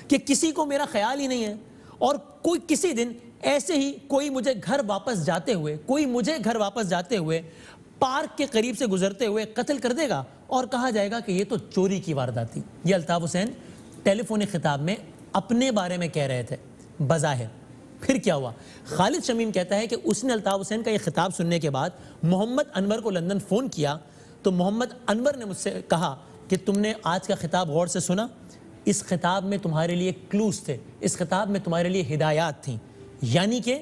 कि किसी को मेरा ख्याल ही नहीं है और कोई किसी दिन ऐसे ही कोई मुझे घर वापस जाते हुए पार्क के करीब से गुजरते हुए कत्ल कर देगा और कहा जाएगा कि ये तो चोरी की वारदात थी। ये अल्ताफ हुसैन टेलीफोनिक खिताब में अपने बारे में कह रहे थे बज़ाहिर। फिर क्या हुआ? खालिद शमीम कहता है कि उसने अल्ताफ हुसैन का ये खिताब सुनने के बाद मोहम्मद अनवर को लंदन फ़ोन किया तो मोहम्मद अनवर ने मुझसे कहा कि तुमने आज का खिताब गौर से सुना, इस खिताब में तुम्हारे लिए क्लूज थे, इस खिताब में तुम्हारे लिए हिदायत थी, यानी कि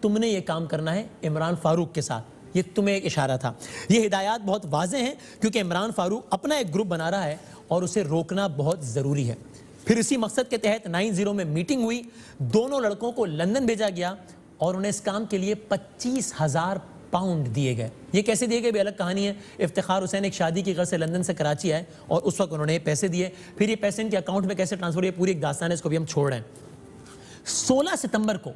तुमने ये काम करना है इमरान फारूक के साथ। ये तुम्हें एक इशारा था। ये हिदायत बहुत वाज़ेह हैं क्योंकि इमरान फारूक अपना एक ग्रुप बना रहा है और उसे रोकना बहुत ज़रूरी है। फिर इसी मकसद के तहत 90 में मीटिंग हुई, दोनों लड़कों को लंदन भेजा गया और उन्हें इस काम के लिए 25,000 पाउंड दिए गए। ये कैसे दिए गए भी अलग कहानी है। इफ्तिखार हुसैन एक शादी की गर्ज से लंदन से कराची आए और उस वक्त उन्होंने पैसे दिए, फिर ये पैसे इनके अकाउंट में कैसे ट्रांसफर हुए, पूरी एक दास्तान है, इसको भी हम छोड़ रहे हैं। 16 सितंबर को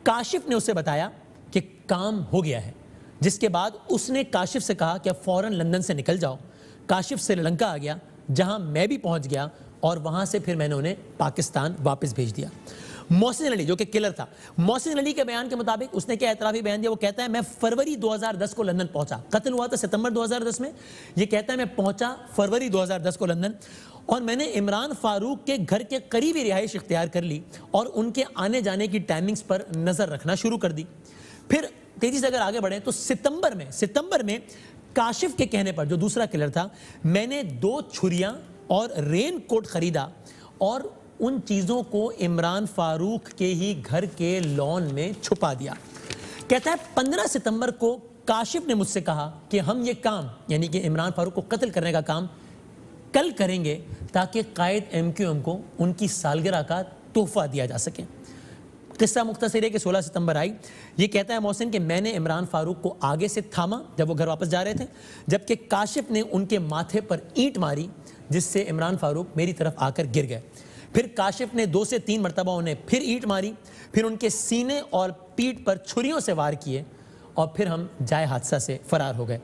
काशिफ ने उसे बताया कि काम हो गया है, जिसके बाद उसने काशिफ से कहा कि फ़ौरन लंदन से निकल जाओ। काशिफ श्रीलंका आ गया, जहां मैं भी पहुंच गया और वहां से फिर मैंने उन्हें पाकिस्तान वापस भेज दिया। मोहसिन अली जो कि किलर था, मोहसिन अली के बयान के मुताबिक उसने क्या एतराफ़ी बयान दिया? वो कहता है मैं फरवरी 2010 को लंदन पहुंचा, कत्ल हुआ था सितंबर 2010 में। ये कहता है मैं पहुंचा फरवरी 2010 को लंदन और मैंने इमरान फारूक के घर के करीबी रिहाइश इख्तियार कर ली और उनके आने जाने की टाइमिंग्स पर नज़र रखना शुरू कर दी। फिर तेजी से अगर आगे बढ़े तो सितंबर में काशिफ के कहने पर, जो दूसरा किलर था, मैंने 2 छुरियां और रेन कोट खरीदा और उन चीज़ों को इमरान फारूक के ही घर के लॉन में छुपा दिया। कहता है 15 सितंबर को काशिफ ने मुझसे कहा कि हम ये काम, यानी कि इमरान फारूक को कत्ल करने का काम, कल करेंगे ताकि कायद MQM को उनकी सालगिरह का तोहफा दिया जा सके। किस्सा मुख्तसर है कि 16 सितंबर आई। ये कहता है मोहसिन कि मैंने इमरान फारूक को आगे से थामा जब वो घर वापस जा रहे थे, जबकि काशिफ ने उनके माथे पर ईंट मारी जिससे इमरान फारूक मेरी तरफ आकर गिर गए। फिर काशिफ ने 2 से 3 मरतबा उन्हें फिर ईंट मारी, फिर उनके सीने और पीठ पर छुरियों से वार किए और फिर हम जाए हादसा से फरार हो गए।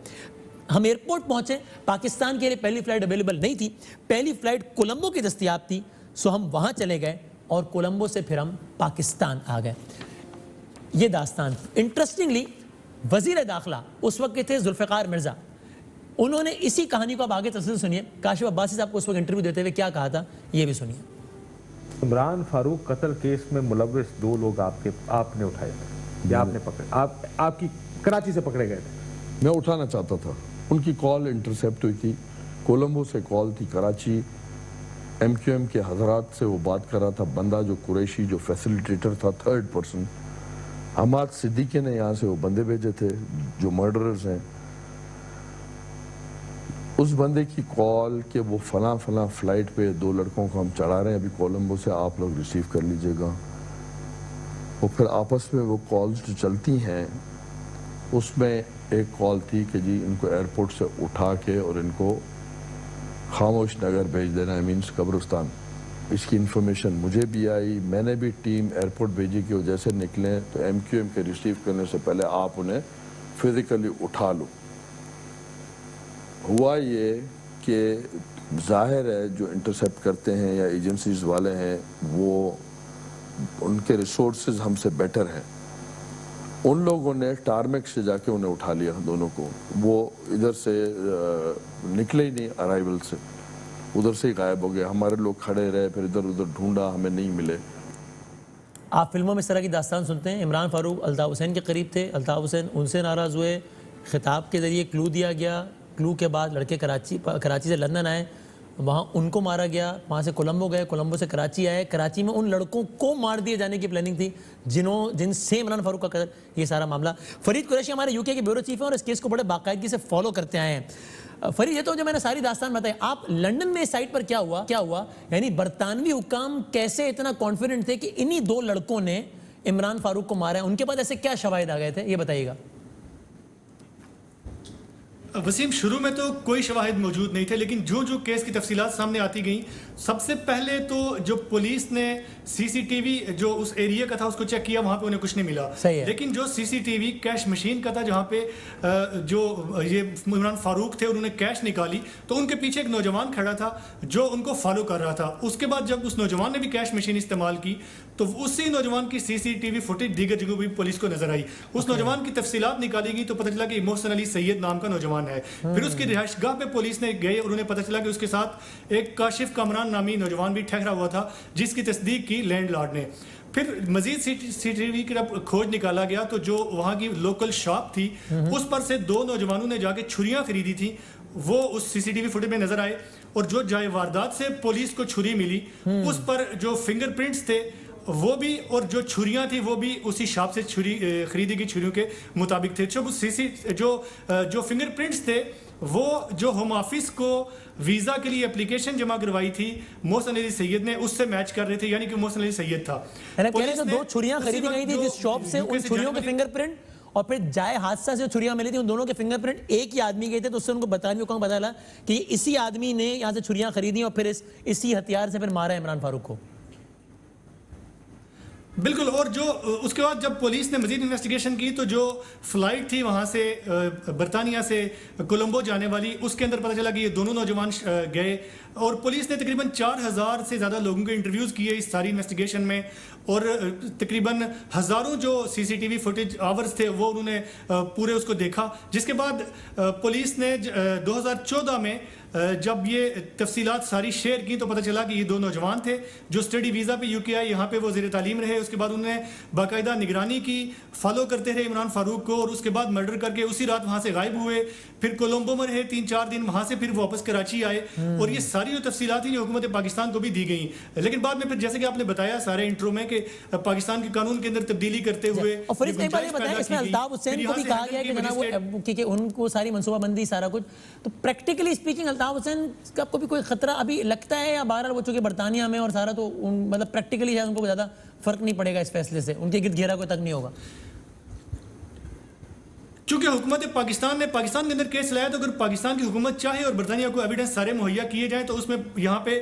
हम एयरपोर्ट पहुंचे, पाकिस्तान के लिए पहली फ़्लाइट अवेलेबल नहीं थी, पहली फ़्लाइट कोलंबो की दस्तयाब थी, सो हम वहाँ चले गए और कोलंबो से फिर हम पाकिस्तान आ गए। ये दास्तान। इंटरेस्टिंगली वज़ीर दाखिला उस वक्त के थे जुल्फ़िकार मिर्ज़ा। उन्होंने इसी कहानी को आप आगे तफसील सुनिए। काशिफ अब्बासी साहब को उस वक्त इंटरव्यू देते हुए क्या कहा था, ये भी सुनिए। इमरान फारूक कत्ल केस में मुलव्विस 2 लोग आपने उठाए थे या आपने पकड़े, आपकी कराची से पकड़े गए थे? मैं उठाना चाहता था। उनकी कॉल इंटरसेप्ट हुई थी, कोलंबो से कॉल थी, कराची MQM के हजरात से वो बात कर रहा था। बंदा जो कुरैशी जो फैसिलिटेटर था, थर्ड पर्सन, हमाद सिद्दीकी ने यहाँ से वो बंदे भेजे थे जो मर्डरर्स हैं। उस बंदे की कॉल कि वो फलां फ्लाइट पे 2 लड़कों को हम चढ़ा रहे हैं अभी कोलंबो से, आप लोग रिसीव कर लीजिएगा। वो फिर आपस में वो कॉल्स जो चलती हैं, उसमें एक कॉल थी कि जी इनको एयरपोर्ट से उठा के और इनको खामोश नगर भेज देना, मीन्स कब्रिस्तान। इसकी इन्फॉर्मेशन मुझे भी आई, मैंने भी टीम एयरपोर्ट भेजी कि वो जैसे निकलें तो MQM के रिसीव करने से पहले आप उन्हें फिजिकली उठा लो। हुआ ये कि जाहिर है जो इंटरसेप्ट करते हैं या एजेंसीज वाले हैं वो उनके रिसोर्सेज हमसे बेटर हैं। उन लोगों ने टारमेक से जाके उन्हें उठा लिया दोनों को। वो इधर से निकले ही नहीं, अराइवल से उधर से ही गायब हो गए। हमारे लोग खड़े रहे, फिर इधर उधर ढूंढा, हमें नहीं मिले। आप फिल्मों में इस तरह की दास्तान सुनते हैं। इमरान फारूक अल्ताफ़ हुसैन के करीब थे, अल्ताफ़ हुसैन उनसे नाराज़ हुए, खिताब के ज़रिए क्लू दिया गया, क्लू के बाद लड़के कराची से लंदन आए, वहाँ उनको मारा गया, वहाँ से कोलंबो गए, कोलंबो से कराची आए, कराची में उन लड़कों को मार दिए जाने की प्लानिंग थी जिनसे इमरान फारूक का कत्ल। ये सारा मामला। फरीद कुरैशी हमारे UK के ब्यूरो चीफ हैं और इस केस को बड़े बाकायदगी से फॉलो करते आए हैं। फरीद, ये तो जो मैंने सारी दास्तान बताई, आप लंदन में इस साइट पर क्या हुआ, यानी बरतानवी हुकाम कैसे इतना कॉन्फिडेंट थे कि इन्हीं 2 लड़कों ने इमरान फारूक को मारा है? उनके पास ऐसे क्या शवाहिद आ गए थे, ये बताइएगा। वसीम, शुरू में तो कोई शवाहिद मौजूद नहीं थे, लेकिन जो जो केस की तफसीलात सामने आती गई, सबसे पहले तो जो पुलिस ने CCTV जो उस एरिया का था उसको चेक किया, वहां पे उन्हें कुछ नहीं मिला। लेकिन जो CCTV कैश मशीन का था जहां पे जो ये इमरान फारूक थे उन्होंने कैश निकाली, तो उनके पीछे एक नौजवान खड़ा था जो उनको फॉलो कर रहा था। उसके बाद जब उस नौजवान ने भी कैश मशीन इस्तेमाल की तो उसी नौजवान की CCTV फुटेज दीगर जगहों भी पुलिस को नजर आई। उस नौजवान की तफसीलात निकाली गई तो पता चला कि मोहसिन अली सैयद नाम का नौजवान है। फिर उसकी रिहाइशगाह पे पुलिस ने गए और उन्हें पता चला कि उसके साथ एक काशिफ कामरान नामी नौजवान भी ठहरा हुआ था, जिसकी तस्दीक की लैंडलॉर्ड ने। फिर मजीद CCTV की जब खोज निकाला गया तो जो वहाँ की लोकल शॉप थी उस पर से 2 नौजवानों ने जाके छुरियां खरीदी थी, वो उस CCTV फुटेज में नजर आए। और जो जाए वारदात से पुलिस को छुरी मिली उस पर जो फिंगरप्रिंट्स थे वो भी, और जो छुरियां थी वो भी उसी शॉप से खरीदी गई छुरियों के मुताबिक थे। जो फिंगरप्रिंट्स थे वो जो होम ऑफिस को वीजा के लिए एप्लीकेशन जमा करवाई थी मोहसिन अली सैयद ने, उससे मैच कर रहे थे, यानी कि मोहसिन अली सैयद था। पुलिस ने 2 छुरियां खरीदी गई थी जिस शॉप से, उन छुरियों के फिंगरप्रिंट और फिर जाए हादसा से छुरियां मिली थी, उन दोनों के फिंगरप्रिंट एक ही आदमी गए थे। तो उससे उनको पता चला कि इसी आदमी ने यहाँ से छुरियां खरीदी और फिर इसी हथियार से फिर मारा इमरान फारूक को। बिल्कुल। और जो उसके बाद जब पुलिस ने मजीद इन्वेस्टिगेशन की तो जो फ्लाइट थी वहाँ से बरतानिया से कोलंबो जाने वाली, उसके अंदर पता चला कि ये दोनों नौजवान गए और पुलिस ने तकरीबन 4000 से ज़्यादा लोगों के इंटरव्यूज़ किए इस सारी इन्वेस्टिगेशन में। और तकरीबन हज़ारों जो CCTV फुटेज आवर्स थे वो उन्होंने पूरे उसको देखा। जिसके बाद पुलिस ने 2014 में जब ये तफसीलात सारी शेयर की तो पता चला कि ये 2 नौजवान थे जो स्टडी वीज़ा पे UK आए, यहाँ पे वो ज़ेर तालीम रहे। उसके बाद उन्होंने बाकायदा निगरानी की, फॉलो करते रहे इमरान फारूक को, और उसके बाद मर्डर करके उसी रात वहाँ से गायब हुए। फिर कोलंबो में रहे 3-4 दिन, वहाँ से फिर वापस कराची आए। और ये सारी जो तफसीलात थी जो हुकूमत पाकिस्तान को भी दी गई, लेकिन बाद में फिर जैसे कि आपने बताया सारे इंट्रो में कि पाकिस्तान के कानून के अंदर तब्दीली करते हुए अल्ताफ हुसैन को भी कहा गया कि जनाब क्योंकि उनको सारी मनसूबाबंदी सारा कुछ, तो प्रैक्टिकली स्पीकिंग अल्ताफ हुसैन का आपको भी कोई खतरा अभी लगता है, या बहरहाल वो चूंकि बरतानिया में और सारा तो मतलब प्रैक्टिकली शायद उनको ज़्यादा फर्क नहीं पड़ेगा इस फैसले से, उनके गिरद घेरा कोई तक नहीं होगा? चूंकि हुकूमत पाकिस्तान ने पाकिस्तान के अंदर केस लाया, तो अगर पाकिस्तान की हुकूमत चाहे और बरतानिया को एविडेंस सारे मुहैया किए जाए तो उसमें यहाँ पे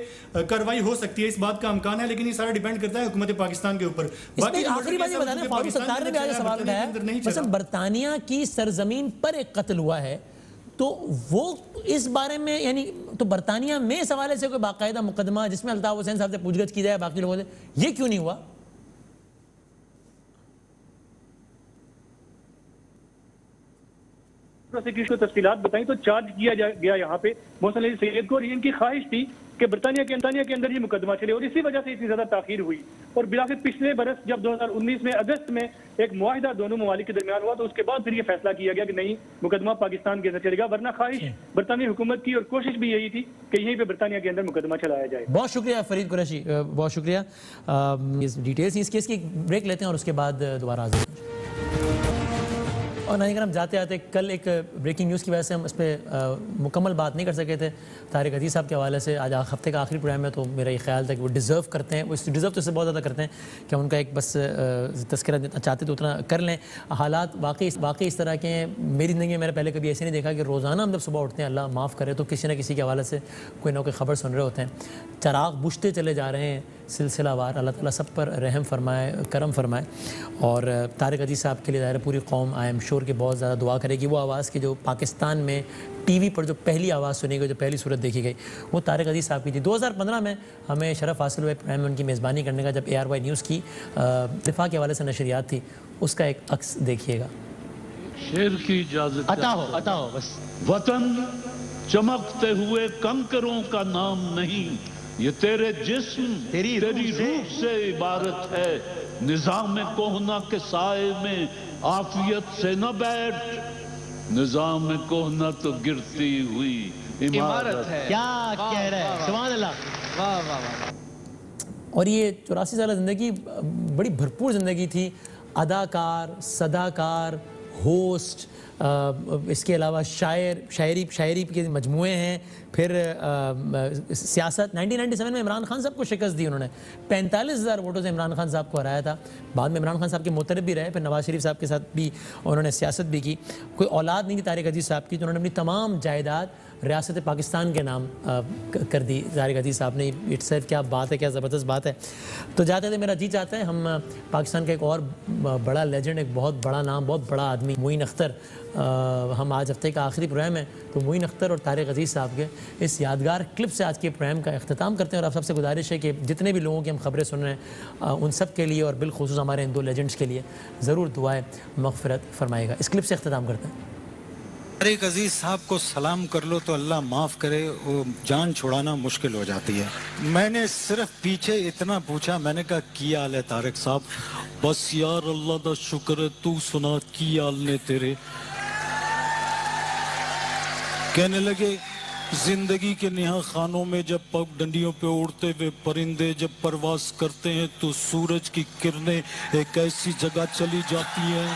कार्रवाई हो सकती है, इस बात का इम्कान है। लेकिन ये सारा डिपेंड करता है हुकूमत पाकिस्तान के ऊपर। बाकी आखिरी बात ये बताना, फारूक सत्तार ने भी आज सवाल उठाया, मतलब बरतानिया की सरजमीन पर एक कत्ल हुआ है, तो वो इस बारे में यानी तो बरतानिया में इस हवाले से कोई बाकायदा मुकदमा जिसमें अल्ताफ हुसैन साहब से पूछगछ की जाए बाकी लोगों से, ये क्यों नहीं हुआ? प्रोसिक्यूशन को तफसीलात बताई तो चार्ज किया गया यहाँ पे मोहसिन अली सैयद को, और इनकी ख्वाहिश थी कि बरतानिया के अंदर ये मुकदमा चले, और इसी वजह से इतनी ज्यादा ताखीर हुई। और बिलाखिर पिछले बरस जब 2019 में अगस्त में एक मुआहिदा दोनों ममालिक के दरमियान हुआ, तो उसके बाद फिर ये फैसला किया गया कि नहीं, मुकदमा पाकिस्तान के अंदर चलेगा, वरना ख्वाहिश बरतानी हुकूमत की और कोशिश भी यही थी कि यहीं पे बरतानिया के अंदर मुकदमा चलाया जाए। बहुत शुक्रिया फरीद कुरैशी, बहुत शुक्रिया। इस डिटेल्स इस केस की ब्रेक लेते हैं और उसके बाद दोबारा हाजिर होंगे। और नाज़रीन हम जाते आते कल एक ब्रेकिंग न्यूज़ की वजह से हम इस पर मुकम्मल बात नहीं कर सके थे तारिक अजीज़ साहब के हवाले से। आज हफ्ते का आखिरी प्रोग्राम है, तो मेरा ये ख्याल था कि वो डिज़र्व करते हैं, वो डिज़र्व तो इससे बहुत ज़्यादा करते हैं कि उनका एक बस तस्करा जितना चाहते तो उतना कर लें। हालात वाकई इस तरह के हैं। मेरी ज़िंदगी में मैंने पहले कभी ऐसे नहीं देखा कि रोज़ाना हम जब सुबह उठते हैं, अल्लाह माफ़ करे, तो किसी न किसी के हवाले से कोई ना कोई ख़बर सुन रहे होते हैं। चराग बुझते चले जा रहे हैं सिलसिलावार। अल्लाह ताला सब पर रहम फरमाए, करम फरमाए। और तारिक अजीज़ साहब के लिए ज़ाहिर पूरी कौम आई एम श्योर कि बहुत ज़्यादा दुआ करेगी। वो आवाज़ की जो पाकिस्तान में टीवी पर जो पहली आवाज़ सुनी गई, जो पहली सूरत देखी गई, वो तारिक अजीज़ साहब की थी। 2015 में हमें शरफ़ हासिल हुआ प्रोग्राम में उनकी मेज़बानी करने का, जब ARY न्यूज़ की दिफा के हवाले से नशरियात थी। उसका एक अक्स देखिएगा। शेर की इजाजत अता हो बस। वतन चमकते हुए कंकरों का नाम नहीं, ये तेरे जिस्म तेरी रूह से इबारत है। निजाम कोहना के साए में आफियत से न बैठ, निजाम कोहना तो गिरती हुई इमारत है। क्या कह रहे हैं, सुभान अल्लाह, वाह वाह वाह। और ये 84 साल ज़िंदगी बड़ी भरपूर ज़िंदगी थी। अदाकार, सदाकार, होस्ट, इसके अलावा शायरी के मजमूए हैं। फिर सियासत 1997 में इमरान खान साहब को शिकस्त दी उन्होंने, 45,000 वोटों से इमरान खान साहब को हराया था। बाद में इमरान खान साहब के मुतरब भी रहे, फिर नवाज शरीफ साहब के साथ भी उन्होंने सियासत भी की। कोई औलाद नहीं थी तारिक अजीज़ साहब की, तो उन्होंने अपनी तमाम जायदाद रियासत पाकिस्तान के नाम कर दी तारिक अजीज़ साहब ने। इट्स सेल्फ क्या बात है, क्या ज़बरदस्त बात है। तो जाते थे मेरा जी चाहता है हम पाकिस्तान का एक और बड़ा लेजेंड, एक बहुत बड़ा नाम, बहुत बड़ा आदमी मोइन अख्तर, हम आज हफ्ते का आखिरी प्रोग्राम है, तो मोइन अख्तर और तारिक अजीज़ साहब के इस यादगार क्लिप से आज के प्रोग्राम का अख्ताम करते हैं। और आप सबसे गुजारिश है कि जितने भी लोगों की हम खबरें सुन रहे हैं, उन सब के लिए और बिलखुसूस हमारे इन दो लेजेंड्स के लिए ज़रूर दुआएं मग़फ़िरत फरमाएगा। इस क्लिप से अख्ताम करते हैं। तारिक अजीज साहब को सलाम कर लो तो अल्लाह माफ़ करे, वो जान छुड़ाना मुश्किल हो जाती है। मैंने सिर्फ पीछे इतना पूछा, मैंने कहा की हाल है तारिक साहब? बस यार अल्लाह का शुक्र है, तू सुना की हाल ने तेरे? कहने लगे जिंदगी के नेहा खानों में जब पग डंडियों पे उड़ते हुए परिंदे जब परवास करते हैं, तो सूरज की किरणें एक ऐसी जगह चली जाती हैं